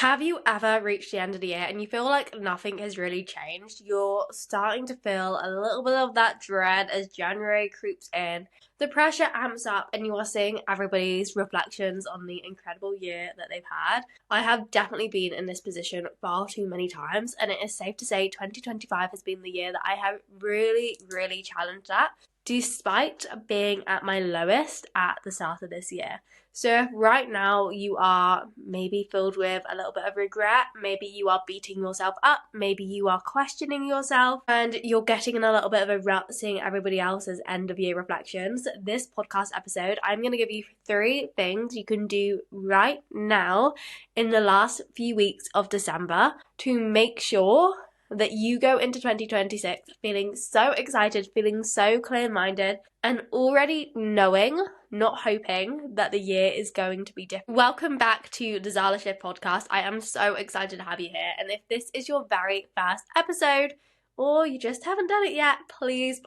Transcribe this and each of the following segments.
Have you ever reached the end of the year and you feel like nothing has really changed? You're starting to feel a little bit of that dread as January creeps in. The pressure amps up and you are seeing everybody's reflections on the incredible year that they've had. I have definitely been in this position far too many times, and it is safe to say 2025 has been the year that I have really challenged that, despite being at my lowest at the start of this year. So if right now you are maybe filled with a little bit of regret, maybe you are beating yourself up, maybe you are questioning yourself, and you're getting in a little bit of a rut seeing everybody else's end of year reflections, this podcast episode, I'm going to give you 3 things you can do right now in the last few weeks of December to make sure that you go into 2026 feeling so excited, feeling so clear-minded, and already knowing, not hoping, that the year is going to be different. Welcome back to the Zala Shift podcast. I am so excited to have you here, and if this is your very first episode, or you just haven't done it yet, please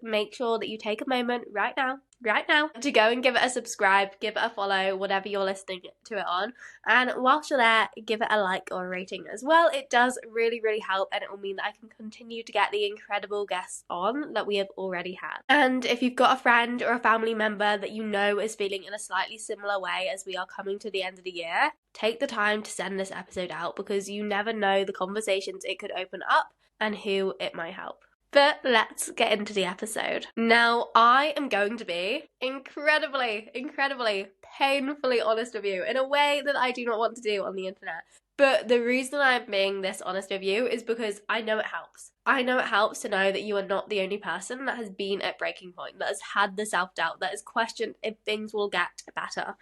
make sure that you take a moment right now to go and give it a subscribe, give it a follow, whatever you're listening to it on. And whilst you're there, give it a like or a rating as well. It does really help, and it will mean that I can continue to get the incredible guests on that we have already had. And if you've got a friend or a family member that you know is feeling in a slightly similar way as we are coming to the end of the year, take the time to send this episode out, because you never know the conversations it could open up and who it might help. But let's get into the episode. Now, I am going to be incredibly painfully honest with you in a way that I do not want to do on the internet. But the reason I'm being this honest with you is because I know it helps. I know it helps to know that you are not the only person that has been at breaking point, that has had the self-doubt, that has questioned if things will get better.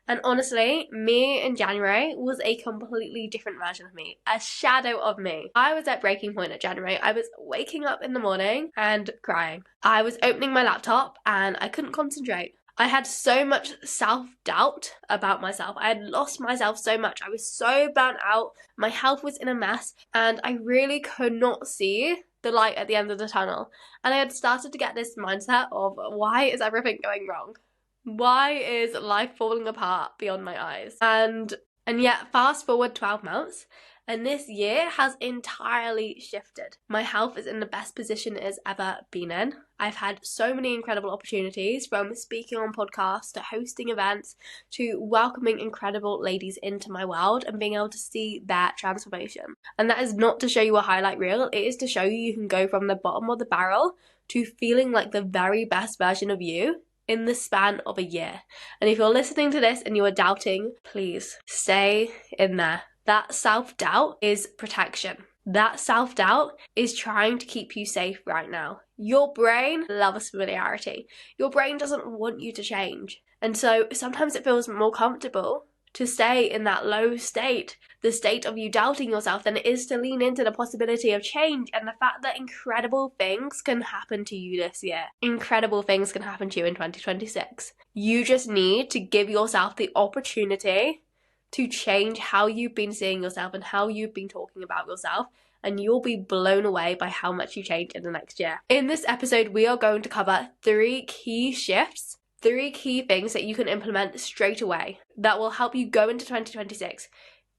And honestly, me in January was a completely different version of me, a shadow of me. I was at breaking point at January. I was waking up in the morning and crying. I was opening my laptop and I couldn't concentrate. I had so much self-doubt about myself. I had lost myself so much. I was so burnt out. My health was in a mess, and I really could not see the light at the end of the tunnel. And I had started to get this mindset of, why is everything going wrong? Why is life falling apart beyond my eyes? And yet, fast forward 12 months, and this year has entirely shifted. My health is in the best position it has ever been in. I've had so many incredible opportunities, from speaking on podcasts to hosting events to welcoming incredible ladies into my world and being able to see their transformation. And that is not to show you a highlight reel, it is to show you can go from the bottom of the barrel to feeling like the very best version of you in the span of a year. And if you're listening to this and you are doubting, please stay in there. That self-doubt is protection. That self-doubt is trying to keep you safe right now. Your brain loves familiarity. Your brain doesn't want you to change. And so sometimes it feels more comfortable to stay in that low state, the state of you doubting yourself, than it is to lean into the possibility of change and the fact that incredible things can happen to you this year. Incredible things can happen to you in 2026. You just need to give yourself the opportunity to change how you've been seeing yourself and how you've been talking about yourself, and you'll be blown away by how much you change in the next year. In this episode, we are going to cover 3 key shifts, 3 key things that you can implement straight away that will help you go into 2026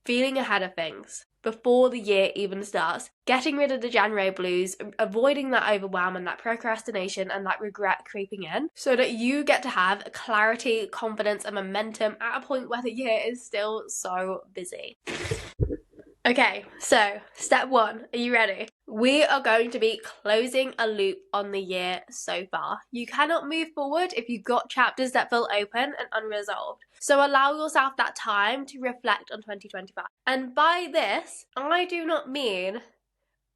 feeling ahead of things before the year even starts, getting rid of the January blues, avoiding that overwhelm and that procrastination and that regret creeping in, so that you get to have clarity, confidence and momentum at a point where the year is still so busy. Okay, so step 1, are you ready? We are going to be closing a loop on the year so far. You cannot move forward if you've got chapters that feel open and unresolved. So allow yourself that time to reflect on 2025. And by this, I do not mean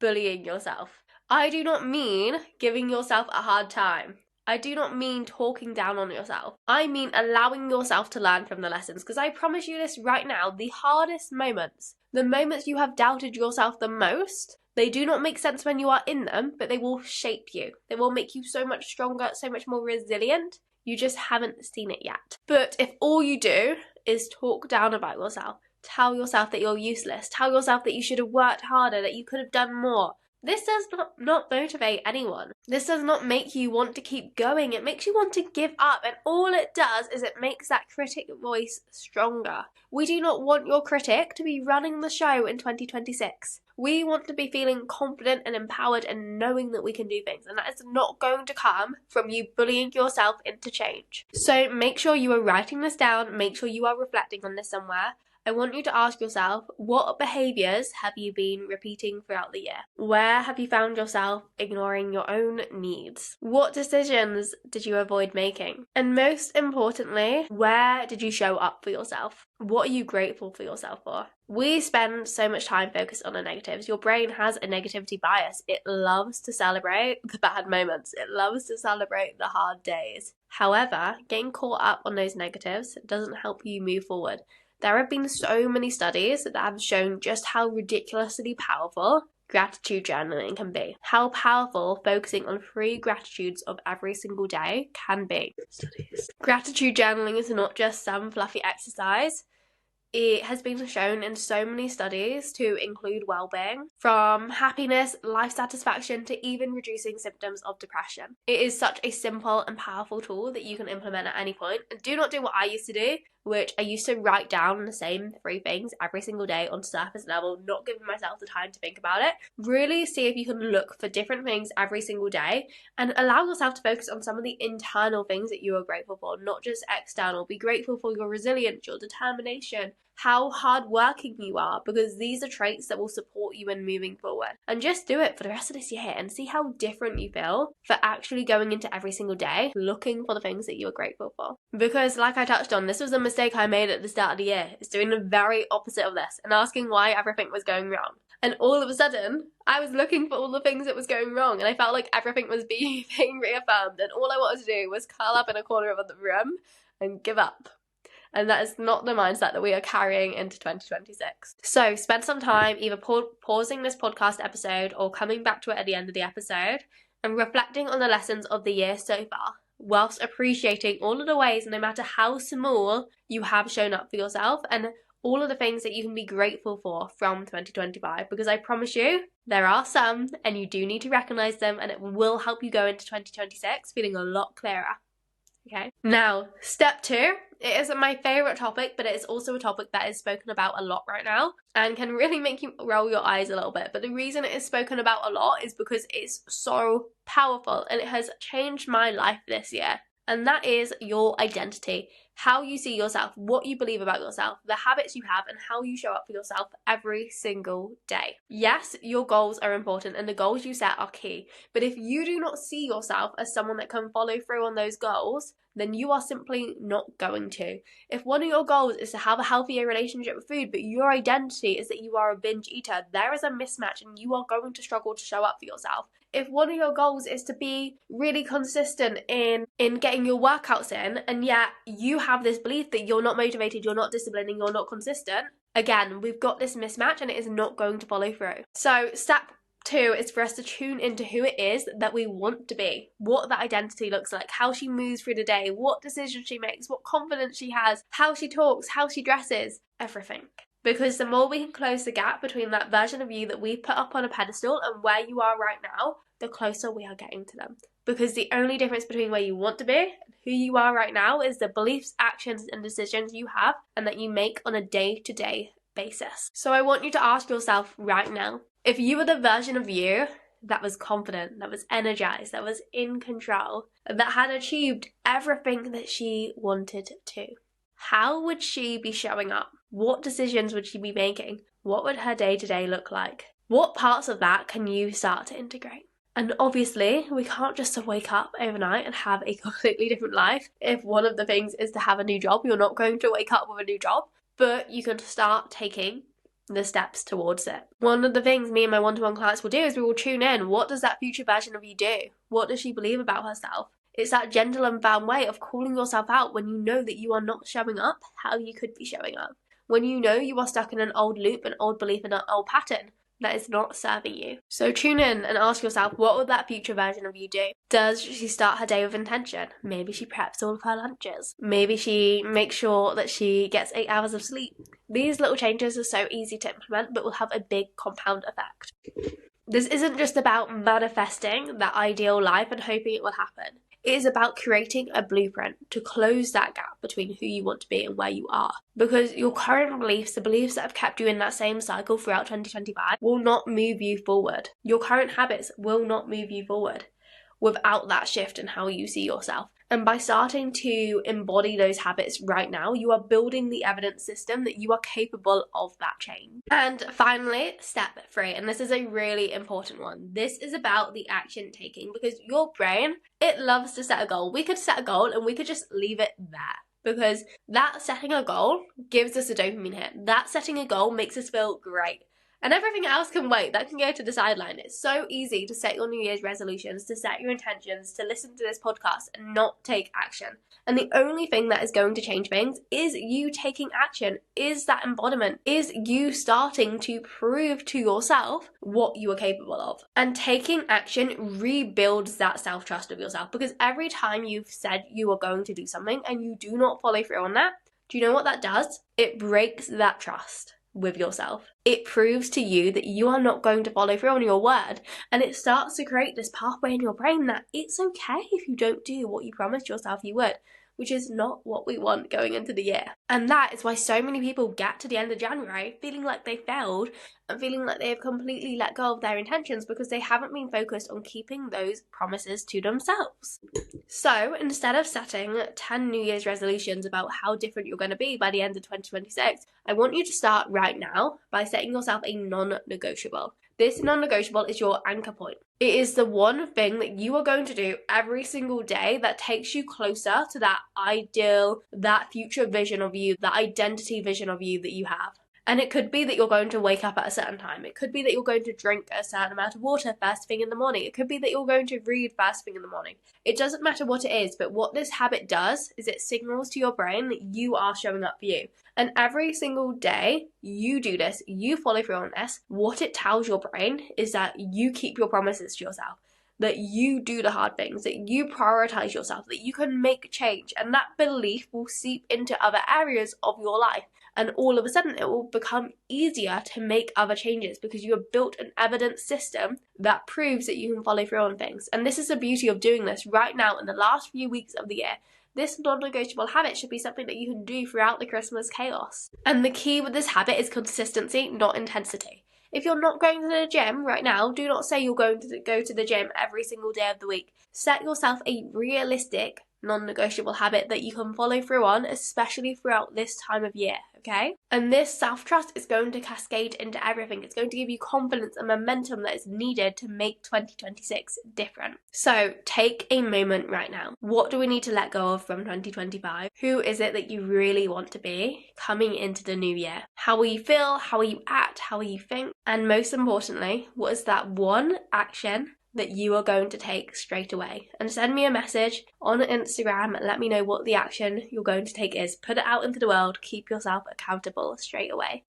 bullying yourself. I do not mean giving yourself a hard time. I do not mean talking down on yourself. I mean allowing yourself to learn from the lessons, because I promise you this right now, the hardest moments, the moments you have doubted yourself the most, they do not make sense when you are in them, but they will shape you. They will make you so much stronger, so much more resilient. You just haven't seen it yet. But if all you do is talk down about yourself, tell yourself that you're useless, tell yourself that you should have worked harder, that you could have done more, This does not motivate anyone. This does not make you want to keep going. It makes you want to give up, and all it does is it makes that critic voice stronger. We do not want your critic to be running the show in 2026. We want to be feeling confident and empowered and knowing that we can do things, and that is not going to come from you bullying yourself into change. So make sure you are writing this down, make sure you are reflecting on this somewhere. I want you to ask yourself, what behaviours have you been repeating throughout the year? Where have you found yourself ignoring your own needs? What decisions did you avoid making? And most importantly, where did you show up for yourself? What are you grateful for yourself for? We spend so much time focused on the negatives. Your brain has a negativity bias. It loves to celebrate the bad moments. It loves to celebrate the hard days. However, getting caught up on those negatives doesn't help you move forward. There have been so many studies that have shown just how ridiculously powerful gratitude journaling can be. How powerful focusing on 3 gratitudes of every single day can be. Gratitude journaling is not just some fluffy exercise. It has been shown in so many studies to include well-being, from happiness, life satisfaction, to even reducing symptoms of depression. It is such a simple and powerful tool that you can implement at any point. And do not do what I used to do, which I used to write down the same 3 things every single day on surface level, not giving myself the time to think about it. Really see if you can look for different things every single day and allow yourself to focus on some of the internal things that you are grateful for, not just external. Be grateful for your resilience, your determination, how hardworking you are, because these are traits that will support you in moving forward. And just do it for the rest of this year and see how different you feel for actually going into every single day looking for the things that you are grateful for. Because like I touched on, this was a mistake I made at the start of the year. It's doing the very opposite of this and asking why everything was going wrong. And all of a sudden, I was looking for all the things that was going wrong, and I felt like everything was being reaffirmed, and all I wanted to do was curl up in a corner of the room and give up. And that is not the mindset that we are carrying into 2026. So spend some time either pausing this podcast episode or coming back to it at the end of the episode and reflecting on the lessons of the year so far, whilst appreciating all of the ways, no matter how small, you have shown up for yourself, and all of the things that you can be grateful for from 2025, because I promise you, there are some, and you do need to recognize them, and it will help you go into 2026 feeling a lot clearer. Okay. Now, step 2. It isn't my favourite topic, but it is also a topic that is spoken about a lot right now and can really make you roll your eyes a little bit. But the reason it is spoken about a lot is because it's so powerful and it has changed my life this year. And that is your identity. How you see yourself, what you believe about yourself, the habits you have, and how you show up for yourself every single day. Yes, your goals are important and the goals you set are key. But if you do not see yourself as someone that can follow through on those goals, then you are simply not going to. If one of your goals is to have a healthier relationship with food, but your identity is that you are a binge eater, there is a mismatch and you are going to struggle to show up for yourself. If one of your goals is to be really consistent in getting your workouts in, and yet you have this belief that you're not motivated, you're not disciplined, and you're not consistent, again, we've got this mismatch and it is not going to follow through. So step 2 is for us to tune into who it is that we want to be, what that identity looks like, how she moves through the day, what decisions she makes, what confidence she has, how she talks, how she dresses, everything. Because the more we can close the gap between that version of you that we put up on a pedestal and where you are right now, the closer we are getting to them. Because the only difference between where you want to be and who you are right now is the beliefs, actions, and decisions you have and that you make on a day-to-day basis. So I want you to ask yourself right now, if you were the version of you that was confident, that was energized, that was in control, that had achieved everything that she wanted to, how would she be showing up? What decisions would she be making? What would her day-to-day look like? What parts of that can you start to integrate? And obviously, we can't just wake up overnight and have a completely different life. If one of the things is to have a new job, you're not going to wake up with a new job, but you can start taking the steps towards it. One of the things me and my one-to-one clients will do is we will tune in. What does that future version of you do? What does she believe about herself? It's that gentle and firm way of calling yourself out when you know that you are not showing up how you could be showing up. When you know you are stuck in an old loop, an old belief, and an old pattern that is not serving you. So tune in and ask yourself, what would that future version of you do? Does she start her day with intention? Maybe she preps all of her lunches. Maybe she makes sure that she gets 8 hours of sleep. These little changes are so easy to implement, but will have a big compound effect. This isn't just about manifesting that ideal life and hoping it will happen. It is about creating a blueprint to close that gap between who you want to be and where you are. Because your current beliefs, the beliefs that have kept you in that same cycle throughout 2025, will not move you forward. Your current habits will not move you forward without that shift in how you see yourself. And by starting to embody those habits right now, you are building the evidence system that you are capable of that change. And finally, step 3, and this is a really important one. This is about the action taking, because your brain, it loves to set a goal. We could set a goal and we could just leave it there, because that setting a goal gives us a dopamine hit. That setting a goal makes us feel great. And everything else can wait. That can go to the sideline. It's so easy to set your New Year's resolutions, to set your intentions, to listen to this podcast and not take action. And the only thing that is going to change things is you taking action, is that embodiment, is you starting to prove to yourself what you are capable of. And taking action rebuilds that self-trust of yourself, because every time you've said you are going to do something and you do not follow through on that, do you know what that does? It breaks that trust with yourself. It proves to you that you are not going to follow through on your word, and it starts to create this pathway in your brain that it's okay if you don't do what you promised yourself you would, which is not what we want going into the year. And that is why so many people get to the end of January feeling like they failed and feeling like they have completely let go of their intentions, because they haven't been focused on keeping those promises to themselves. So instead of setting 10 New Year's resolutions about how different you're going to be by the end of 2026, I want you to start right now by setting yourself a non-negotiable. This non-negotiable is your anchor point. It is the one thing that you are going to do every single day that takes you closer to that ideal, that future vision of you, that identity vision of you that you have. And it could be that you're going to wake up at a certain time. It could be that you're going to drink a certain amount of water first thing in the morning. It could be that you're going to read first thing in the morning. It doesn't matter what it is, but what this habit does is it signals to your brain that you are showing up for you. And every single day you do this, you follow through on this, what it tells your brain is that you keep your promises to yourself, that you do the hard things, that you prioritize yourself, that you can make change. And that belief will seep into other areas of your life. And all of a sudden it will become easier to make other changes, because you have built an evidence system that proves that you can follow through on things. And this is the beauty of doing this right now in the last few weeks of the year. This non-negotiable habit should be something that you can do throughout the Christmas chaos. And the key with this habit is consistency, not intensity. If you're not going to the gym right now, do not say you're going to go to the gym every single day of the week. Set yourself a realistic non-negotiable habit that you can follow through on, especially throughout this time of year, okay? And this self-trust is going to cascade into everything. It's going to give you confidence and momentum that is needed to make 2026 different. So take a moment right now. What do we need to let go of from 2025? Who is it that you really want to be coming into the new year? How will you feel? How will you act? How will you think? And most importantly, what is that one action that you are going to take straight away? And send me a message on Instagram and let me know what the action you're going to take is. Put it out into the world. Keep yourself accountable straight away.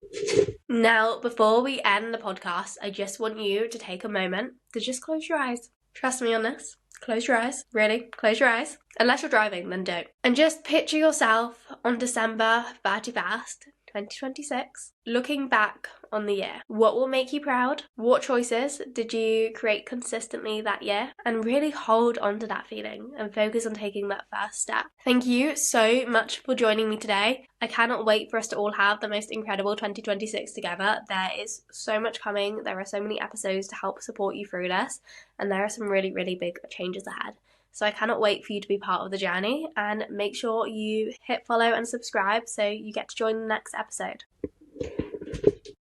Now, before we end the podcast, I just want you to take a moment to just close your eyes. Trust me on this. Close your eyes. Really, close your eyes. Unless you're driving, then don't. And just picture yourself on December 31st, 2026, looking back on the year. What will make you proud? What choices did you create consistently that year? And really hold on to that feeling and focus on taking that first step. Thank you so much for joining me today. I cannot wait for us to all have the most incredible 2026 together. There is so much coming. There are so many episodes to help support you through this, and there are some really, really big changes ahead. So I cannot wait for you to be part of the journey, and make sure you hit follow and subscribe so you get to join the next episode.